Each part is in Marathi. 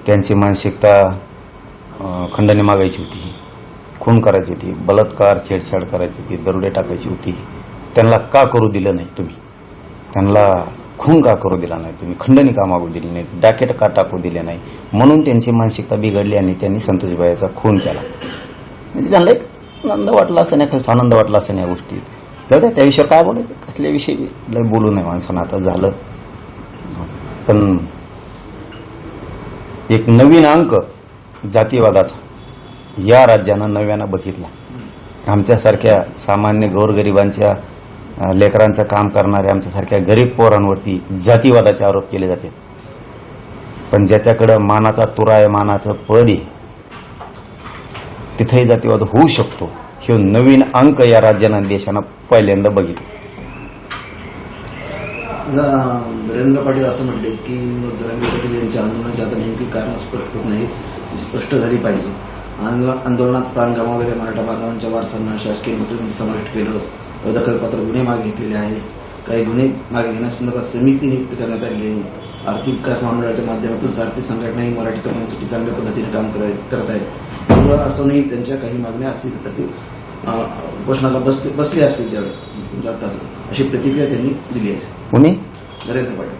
त्यांची मानसिकता खंडणी मागायची होती, खून करायची होती, बलात्कार छेडछाड करायची होती, दरोडे टाकायची होती. त्यांना का करू दिलं नाही तुम्ही? त्यांना खून का करू दिला नाही तुम्ही? खंडणी का मागू दिली नाही? डाकेट का टाकू दिले नाही? म्हणून त्यांची मानसिकता बिघडली आणि त्यांनी संतोषबाईचा खून केला. म्हणजे त्यांना एक आनंद वाटला असं नाही, आनंद वाटला असं नाही या गोष्टीत. जाऊ द्या, त्या विषयावर काय बोलायचं, कसल्या विषयी लय बोलू नये माणसानं. आता झालं, पण एक नवीन अंक जातीवादाचा या राज्यानं नव्यानं बघितला. आमच्यासारख्या सामान्य गोरगरिबांच्या लेकरांचं काम करणाऱ्या आमच्यासारख्या गरीब पोरांवरती जातीवादाचे आरोप केले जाते. पण ज्याच्याकडं मानाचा तुरा आहे, मानाचं पद आहे, तिथेही जातीवाद होऊ शकतो. हे नवीन अंक या राज्यानं देशानं पहिल्यांदा बघितलं. नरेंद्र पाटील असं म्हटले की जरांगे पाटील यांच्या आंदोलनाची आता नेमकी कारण स्पष्ट होत नाहीत, स्पष्ट झाली पाहिजे. आंदोलनात प्राण गमावलेल्या मराठा बांधवांच्या वारसांना शासकीय नोकरीमध्ये समाविष्ट केलं, दखलपात्र गुन्हे मागे घेतलेले आहे, काही गुन्हे मागे घेण्यासंदर्भात समिती नियुक्त करण्यात आलेली आहे. आर्थिक विकास महामंडळाच्या माध्यमातून सारथी संघटनाही मराठी तरुणांसाठी चांगल्या पद्धतीने काम करत आहे. असूनही त्यांच्या काही मागण्या असतील तर ते उपोषणाला बसले असतील त्यावेळेस जाताच, अशी प्रतिक्रिया त्यांनी दिली आहे. कुणी? नरेंद्र पाटील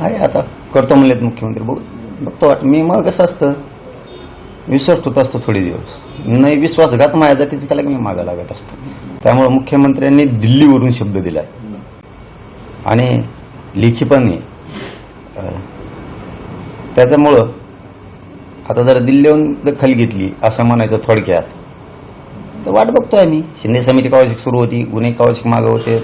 आहे. आता करतो म्हणलेत मुख्यमंत्री, बघतो वाट. मी मग कसं असतं, विश्वास ठेवत असतो थोडे दिवस, नाही विश्वासघात माझ्या जातीचं केला की मी मागा लागत असतो. त्यामुळे मुख्यमंत्र्यांनी दिल्लीवरून शब्द दिलाय आणि लेखी पण आहे. त्याच्यामुळं आता जर दिल्लीहून दखल घेतली असं म्हणायचं थोडक्यात, तर वाट बघतोय आम्ही. शिंदे समिती कवाशिक सुरू होती, गुन्हे कवाशिक मागं होते,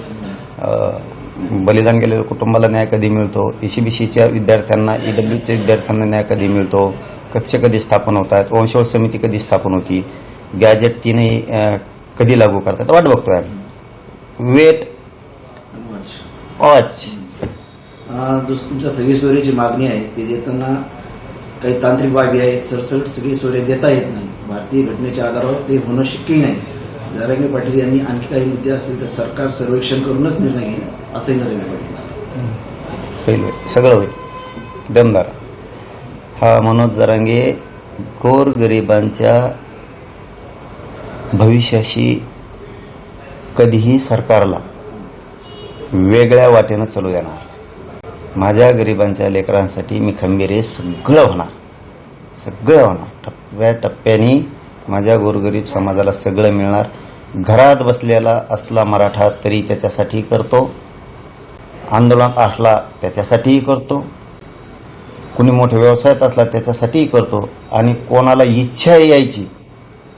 बलिदान गेलेल्या कुटुंबाला न्याय कधी मिळतो, ECBCच्या विद्यार्थ्यांना, EWच्या विद्यार्थ्यांना न्याय कधी मिळतो, कक्ष कधी स्थापन होत आहेत, वंशवळ समिती कधी स्थापन होती, गॅजेट तीनही कधी लागू करतात, वाट बघतोय आम्ही. Wait watch. तुमच्या सगळी सोयरीची मागणी आहे ती देताना काही तांत्रिक बाबी आहेत, सरसकट सगळी सोयरे देता येत नाही. भारतीय घटनेच्या आधारावर ते होणं शक्यही नाही. जरांगे पाटील यांनी आणखी काही मुद्दे असतील तर सरकार सर्वेक्षण करूनच निर्णय घेईल, असंही नरेंद्र पाटील. पहिले सगळं होईल दमदार. हा मनोज जरांगे गोरगरिबांच्या भविष्याशी कधीही सरकारला वेगळ्या वाटेनं चालू देणार. माझ्या गरिबांच्या लेकरांसाठी मी खंबीर आहे, सगळं होणार. टप्प्याटप्प्याने माझ्या गोरगरीब समाजाला सगळं मिळणार. घरात बसलेला असला मराठा तरी त्याच्यासाठी करतो, आंदोलनात असला त्याच्यासाठीही करतो, कुणी मोठ्या व्यवसायात असला त्याच्यासाठीही करतो. आणि कोणाला इच्छा यायची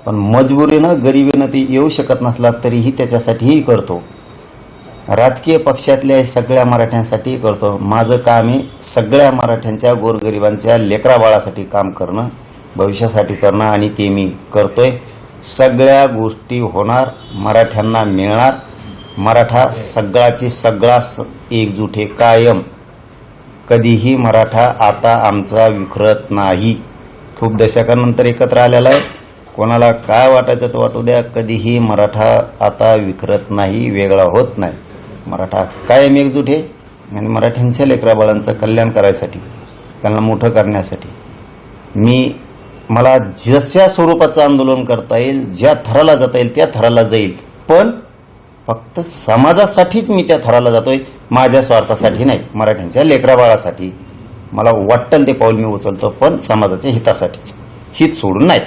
पण मजबुरीनं गरिबीनं ती येऊ शकत नसला तरीही त्याच्यासाठीही करतो. राजकीय पक्षातल्या सगळ्या मराठ्यांसाठी करतो. माझं काम आहे सगळ्या मराठ्यांच्या गोरगरिबांच्या लेकराबाळासाठी काम करणं, भविष्यासाठी करणं, आणि ते मी करतोय. सगळ्या गोष्टी होणार, मराठ्यांना मिळणार. मराठा सगळाची सगळा एकजूट आहे कायम. कधीही मराठा आता आमचा विखरत नाही. खूप दशकांनंतर एकत्र आलेला आहे. कोणाला काय वाटायचं तर वाटू द्या, कधीही मराठा आता विखरत नाही, वेगळा होत नाही. मराठा कायम एकजूट आहे आणि मराठ्यांच्या लेकराबाळांचं कल्याण करायसाठी, त्यांना मोठं करण्यासाठी मला जशा स्वरूपाचं आंदोलन करता येईल, ज्या थराला जाता येईल त्या थराला जाईल. पण फक्त समाजासाठीच मी त्या थराला जातोय, माझ्या स्वार्थासाठी नाही, मराठ्यांच्या लेकराबाळासाठी. मला वाटेल ते पाऊल मी उचलतो, पण समाजाच्या हितासाठीच, हित सोडून नाही.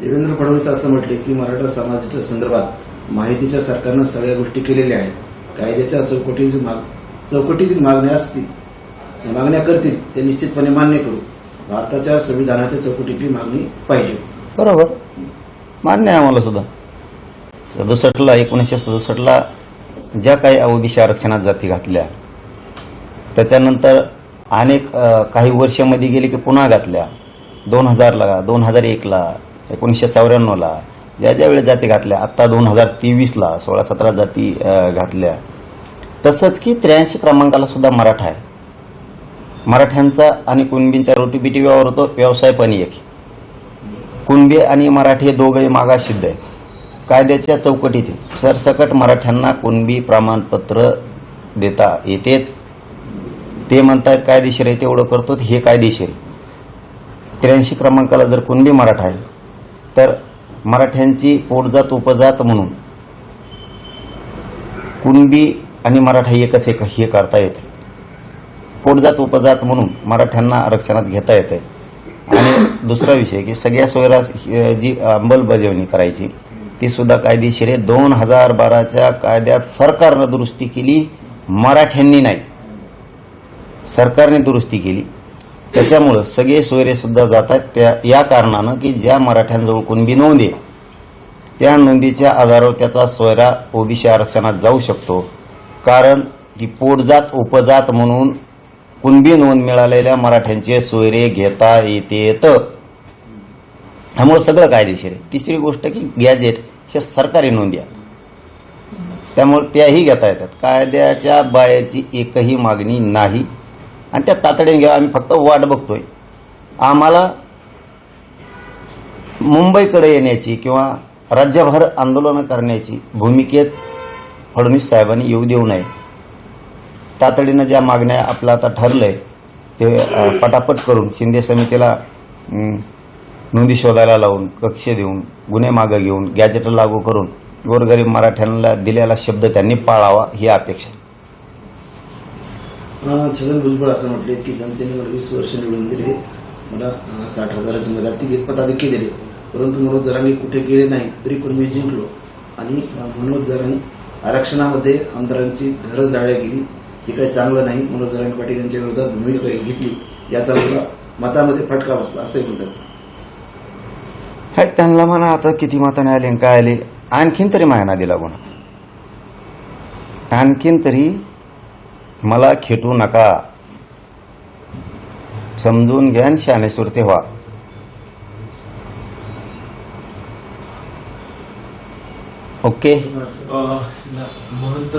देवेंद्र फडणवीस असं म्हटले की मराठा समाजाच्या संदर्भात माहितीच्या सरकारनं सगळ्या गोष्टी केलेल्या आहेत. कायद्याच्या चौकटीतील मागण्या असतील, मागण्या करतील ते निश्चितपणे मान्य करू. भारताच्या संविधानाच्या चौकटीची मागणी पाहिजे. बरोबर, मान्य आहे आम्हाला सुद्धा. 1967ला ज्या काही ओबीसी आरक्षणात जाती घातल्या, त्याच्यानंतर अनेक काही वर्षामध्ये गेली की पुन्हा घातल्या. 2000ला, 2001ला, 1994ला ज्या वेळेस जाती घातल्या, आत्ता 2023ला 16-17 जाती घातल्या. तसंच की 83 क्रमांकाला सुद्धा मराठा आहे. मराठ्यांचा आणि कुणबींचा रोटीबिटी व्यवहार होतो, व्यवसाय पण एक. कुणबी आणि मराठी हे दोघंही मागास सिद्ध आहेत. कायद्याच्या चौकटीत सरसकट मराठ्यांना कुणबी प्रमाणपत्र देता येते. ते म्हणतायत कायदेशीर आहे तेवढं करतो, हे कायदेशीर आहे. 83 क्रमांकाला जर कुणबी मराठा आहे तर मराठ्यांची पोटजात उपजात म्हणून कुणबी आणि मराठा एकच एक हे करता येते. पोटजात उपजात म्हणून मराठ्यांना आरक्षणात घेता येते. आणि दुसरा विषय की सगळ्या सोयरा जी अंमलबजावणी करायची ती सुद्धा कायदेशीर आहे. 2012च्या कायद्यात सरकारनं दुरुस्ती केली, मराठ्यांनी नाही, सरकारने दुरुस्ती केली. त्याच्यामुळं सगळे सोयरे सुद्धा जातात त्या या कारणानं की ज्या मराठ्यांजवळ कुणबी नोंद आहे त्या नोंदीच्या आधारावर त्याचा सोयरा ओबीसी आरक्षणात जाऊ शकतो. कारण ती पोटजात उपजात म्हणून कुणबी नोंद मिळालेल्या मराठ्यांचे सोयरे घेता येतेत. त्यामुळे सगळं कायदेशीर आहे. तिसरी गोष्ट की गॅजेट हे सरकारी नोंदी आहेत, त्यामुळे त्याही घेता येतात. कायद्याच्या बाहेरची एकही मागणी नाही आणि त्या तातडीने घ्या. आम्ही फक्त वाट बघतोय. आम्हाला मुंबईकडे येण्याची किंवा राज्यभर आंदोलनं करण्याची भूमिकेत फडणवीस साहेबांनी येऊ देऊ नये. तातडीनं ज्या मागण्या आपलं आता ठरलंय ते पटापट करून शिंदे समितीला नोंदी शोधायला लावून, कक्ष देऊन, गुन्हे मागं घेऊन, गॅजेट लागू करून गोरगरीब मराठ्यांना दिलेला शब्द त्यांनी पाळावा ही अपेक्षा. छगन भुजबळ असं म्हटले की जनतेने मला 20 वर्ष निवडून दिले, मला 60,000ची मदत पदाधिकारी दिले, परंतु मनोज जरांगे कुठे गेले नाही तरी पण मी जिंकलो. आणि मनोज जरांगे आरक्षणामध्ये आमदारांची घरं जाळल्या गेली, हे काही चांगलं नाही. मनोज जरांगे पाटील यांच्या विरोधात भूमिका घेतली, याचा मला मतामध्ये फटका बसला असंही म्हणतात. त्यांना म्हणा आता किती मताने आले आणि काय आले, आणखीन तरी मायना दिला गुन्हा, आणखीन तरी मला खेटू नका, समजून घ्या आणि शहाणेसुरते व्हा. ओके. महंत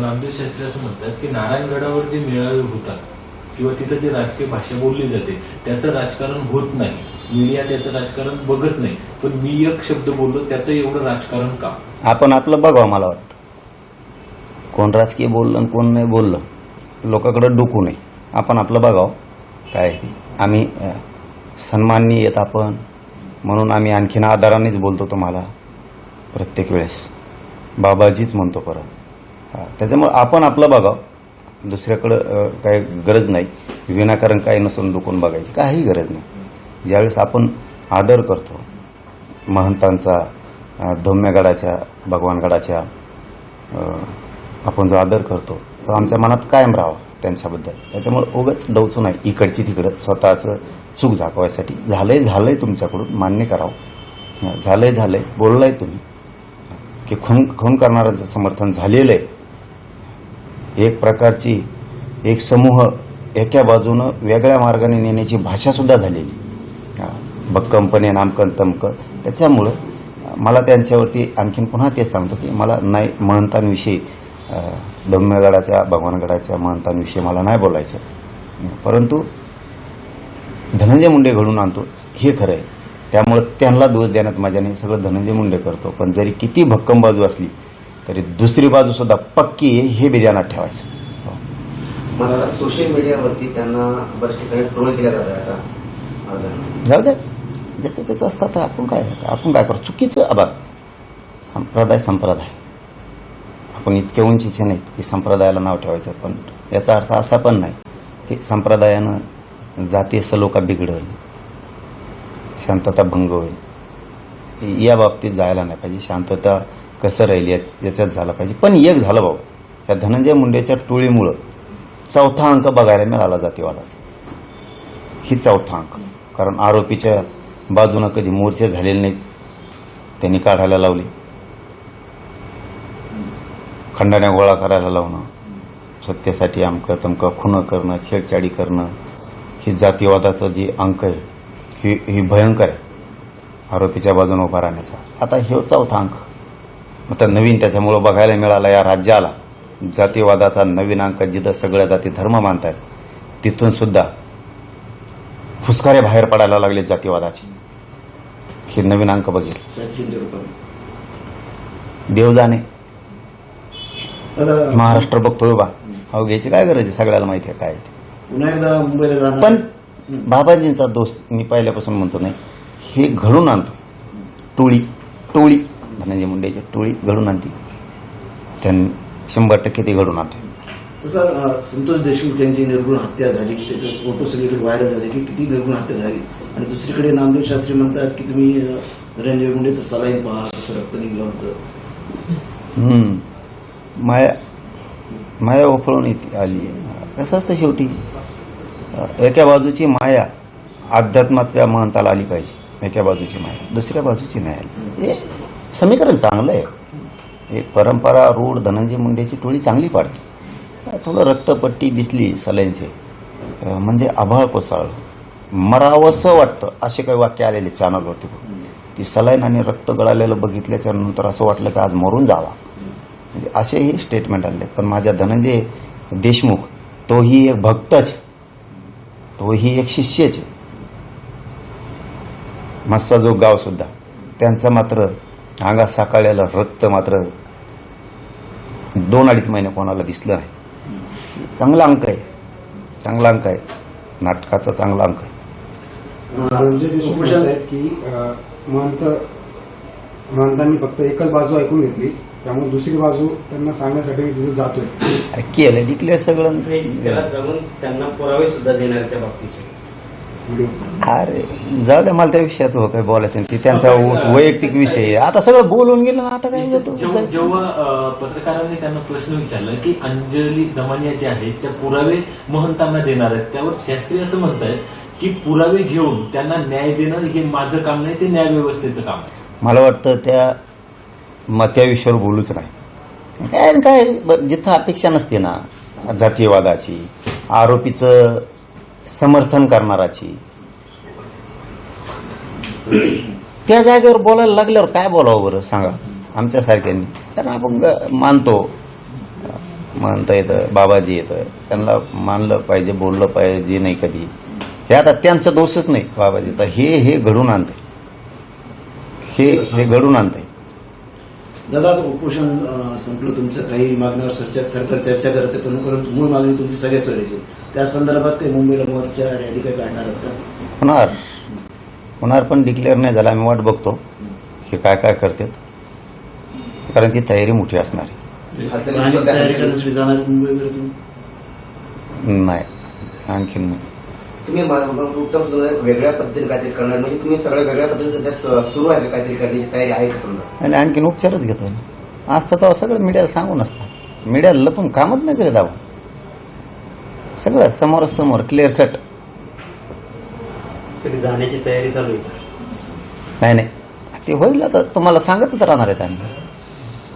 नामदेव शास्त्री असं म्हणतात की नारायणगडावर जे मेळावे होतात किंवा तिथं जे राजकीय भाषा बोलली जाते त्याचं राजकारण होत नाही, मीडिया त्याचं राजकारण बघत नाही, पण मी एक शब्द बोललो त्याचं एवढं राजकारण का? आपण आपलं बघावं. मला वाटतं कोण राजकीय बोललं कोण नाही बोललं लोकांकडे डुकू नये. आपण आपलं बघावं काय ते. आम्ही सन्माननीय येत आपण म्हणून आम्ही आणखीन आदरानेच बोलतो तुम्हाला प्रत्येक वेळेस, बाबाजीच म्हणतो परत. त्याच्यामुळे आपण आपलं बघावं, दुसऱ्याकडं काही गरज नाही. विनाकारण काही नसून डुकून बघायची काही गरज नाही. ज्यावेळेस आपण आदर करतो महंतांचा, धौम्यगडाच्या, भगवानगडाच्या, आपण जो आदर करतो तो आमच्या मनात कायम राहावा त्यांच्याबद्दल. त्याच्यामुळे उगाच डवचू नाही इकडची तिकडं स्वतःचं चूक झाकवायसाठी. झालंय तुमच्याकडून, मान्य करावं. झालंय बोललाय तुम्ही की खून करणाऱ्यांचं समर्थन झालेलं आहे. एक प्रकारची एक समूह एका बाजूनं वेगळ्या मार्गाने नेण्याची भाषा सुद्धा झालेली, भक्कमपणे नामकन तमकं. त्याच्यामुळं मला त्यांच्यावरती आणखीन पुन्हा तेच सांगतो की मला नाही महंतांविषयी, धम्यगडाच्या, भगवानगडाच्या महंतांविषयी मला नाही बोलायचं. परंतु धनंजय मुंडे घडून आणतो हे खरं आहे, त्यामुळं त्यांना दोष देण्यात माझ्या नाही, सगळं धनंजय मुंडे करतो. पण जरी किती भक्कम बाजू असली तरी दुसरी बाजू सुद्धा पक्की आहे हे बी ध्यानात ठेवायचं. मला सोशल मीडियावरती त्यांना बऱ्याच ठिकाणी ट्रोल केल्या जात आहे. आता जाऊ द्या, ज्याचं त्याचं असतात. आपण काय करू? चुकीचं अबाद संप्रदाय आपण इतक्या उंचीचे नाहीत की संप्रदायाला नाव ठेवायचं. पण याचा अर्थ असा पण नाही की संप्रदायानं जातीय सलोखा बिघडल, शांतता भंग होईल, या बाबतीत जायला नाही पाहिजे. शांतता कसं राहील याच्यात झालं पाहिजे. पण एक झालं भाऊ, या धनंजय मुंडेच्या टोळीमुळं 4था अंक बघायला मिळाला जातीवादाचा. ही 4था अंक. कारण आरोपीच्या बाजूनं कधी मोर्चे झालेले नाहीत, त्यांनी काढायला लावले, खंडाण्या गोळा करायला लावणं, सत्तेसाठी अमकं तमकं खुनं करणं, छेडछाडी करणं, ही जातीवादाचं जी अंक आहे ही भयंकर आहे आरोपीच्या बाजूने उभा राहण्याचा. आता हे 4था अंक आता नवीन त्याच्यामुळं बघायला मिळाला या राज्याला. जातीवादाचा नवीन अंक, जिथं सगळ्या जाती धर्म मानतायत तिथून सुद्धा फुसकारे बाहेर पडायला लागले जातीवादाचे. हे नवीन अंक बघितले. शास्त्रींच्या रूपाने देव जाणे, महाराष्ट्र बघतोय बा. अहो घ्यायची काय गरज आहे, सगळ्याला माहिती आहे काय ते. पुन्हा एकदा मुंबईला जाणार पण बाबाजींचा दोष मी पहिल्यापासून म्हणतो नाही, हे घडून आणतो. टोळी धनंजय मुंडेची टोळी घडून आणते, त्यांनी 100% ते घडून आणते. तसं संतोष देशमुख यांची निर्गुण हत्या झाली, त्याचे फोटो सगळीकडे व्हायरल झाले की किती निर्गुण हत्या झाली. आणि दुसरीकडे नामदेव शास्त्री म्हणतात की तुम्ही धनंजय मुंडेचं सलाईन पहा, कसं रक्त निघलं होतं. माया ओफळून येते आली. कसं असतं शेवटी, एका बाजूची माया अध्यात्माच्या महंताला आली पाहिजे, एका बाजूची माया दुसऱ्या बाजूची नाही आली. हे समीकरण चांगलं आहे. एक परंपरा रूढ धनंजय मुंडेची टोळी चांगली पाडते. थोडं रक्तपट्टी दिसली सलाईनचे म्हणजे आभाळ कोसळलं, मरावंसं वाटतं असे काही वाक्य आलेले चॅनलवरती. ती सलाईन आणि रक्त गळालेलं बघितल्याच्या नंतर असं वाटलं की आज मरून जावा, म्हणजे असेही स्टेटमेंट आले. पण माझ्या धनंजय देशमुख तोही एक भक्तच, तोही एक शिष्यच आहे. मस्साजोग गाव सुद्धा, त्यांचं मात्र अंगात साकाळलेलं रक्त मात्र 2-2.5 महिने कोणाला दिसलं नाही. चांगला अंक आहे, नाटकाचा चांगला अंक आहे. म्हणजे देशमुख म्हणत आहेत की महंतांनी फक्त एकच बाजू ऐकून घेतली, त्यामुळे दुसरी बाजू त्यांना सांगण्यासाठी मी तिथे जातोय. अरे केलं डिक्लेअर सगळं. त्याला जाऊन त्यांना पुरावे सुद्धा देणार त्या बाबतीचे. अरे जाऊ द्या, मला त्या विषयात काही बोलायचं नाही, ते त्यांचा वैयक्तिक विषय आहे. आता सगळं बोलून गेलं ना, आता काय जातो. जेव्हा पत्रकारांनी त्यांना प्रश्न विचारला की अंजली दमानिया जे आहेत त्या पुरावे महंतांना देणार आहेत, त्यावर शास्त्री असं म्हणतायत की पुरावे घेऊन त्यांना न्याय देणं हे माझं काम नाही, ते न्याय व्यवस्थेचं काम आहे. मला वाटतं त्या विषयावर बोलूच नाही. काय जिथं अपेक्षा नसते ना जातीयवादाची, आरोपीचं समर्थन करणाराची, त्या जागेवर बोलायला लागल्यावर काय बोलावं बरं सांगा आमच्यासारख्यांनी. कारण आपण मानतो, म्हणता येतं, बाबाजी येतं, त्यांना मानलं पाहिजे, बोललं पाहिजे नाही कधी. हे आता त्यांचा दोषच नाही बाबाजीचा, हे घडून आणते, हे घडून आणते. दादा आता उपोषण संपलं तुमचं, काही मागण्यावर सरकार चर्चा करते, पण परंतु मूळ मागणी तुमची सगळ्या सोयीची. त्या संदर्भात काही मुंबईला मोर्चा रॅली काही काढणार आहेत का? होणार पण डिक्लेअर नाही झाला. आम्ही वाट बघतो हे काय करतात, कारण ती तयारी मोठी असणार आहे. तयारी करण्यासाठी जाणार मुंबईमध्ये तुम्ही? नाही, आणखीन नाही. तुम्ही उत्तम वेगळ्या पद्धतीने काहीतरी करणार, म्हणजे तुम्ही सगळ्या वेगळ्या पद्धतीने सध्या सुरू आहे का, काहीतरी करण्याची तयारी आहे का समजा? आणि आणखीन उपचारच घेतो ना. असतं तेव्हा सगळं मीडियाला सांगून असतं. मीडियाला लपून कामच नाही करत आपण, सगळं समोर क्लिअर कट. जाण्याची तयारी चालू आहे? नाही, ते होईल आता, तुम्हाला सांगतच राहणार आहेत आम्ही.